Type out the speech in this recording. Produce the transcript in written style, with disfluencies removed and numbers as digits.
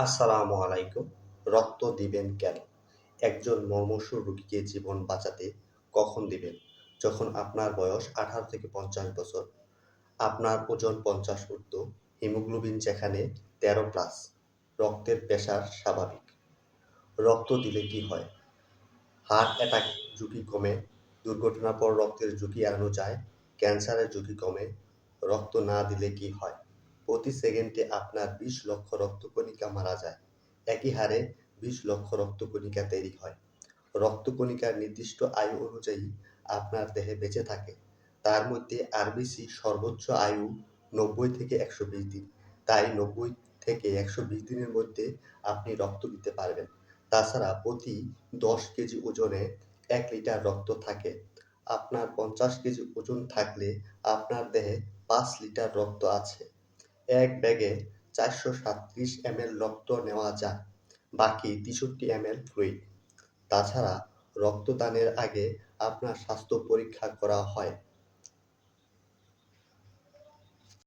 আসসালামু আলাইকুম। রক্ত দিবেন কেন? একজন মুমূর্ষু রোগীকে জীবন বাঁচাতে কখন দিবেন? যখন আপনার বয়স ১৮ থেকে ৫০ বছর, আপনার ওজন ৫০ ঊর্ধ্ব, হিমোগ্লোবিন যেখানে ১৩+, রক্তের প্রেশার স্বাভাবিক। রক্ত দিলে কি হয়? হার্ট অ্যাটাক ঝুঁকি কমে, দুর্ঘটনার পর রক্তের ঝুঁকি এড়ানো যায়, ক্যান্সারের ঝুঁকি কমে। রক্ত না দিলে কি হয়? প্রতি সেকেন্ডে আপনার ২০ লক্ষ রক্তকণিকা মারা যায়। একই হারে ২০ লক্ষ রক্তকণিকা তৈরি হয়। রক্তকণিকার নির্দিষ্ট আয়ু অনুযায়ী আপনার দেহে বেঁচে থাকে। তার মধ্যে আরবিসি সর্বোচ্চ আয়ু ৯০ থেকে ১২০ দিন। তাই ৯০ থেকে ১২০ দিনের মধ্যে আপনি রক্ত দিতে পারবেন। তাছাড়া প্রতি ১০ কেজি ওজনে ১ লিটার রক্ত থাকে। আপনার ৫০ কেজি ওজন থাকলে আপনার দেহে ৫ লিটার রক্ত আছে। এক ব্যাগে ৪৩৭ এমএল রক্ত নেওয়া যায়, বাকি ৬৩ এমএল ফ্লুইড। তাছাড়া রক্তদানের আগে আপনার স্বাস্থ্য পরীক্ষা করা হয়।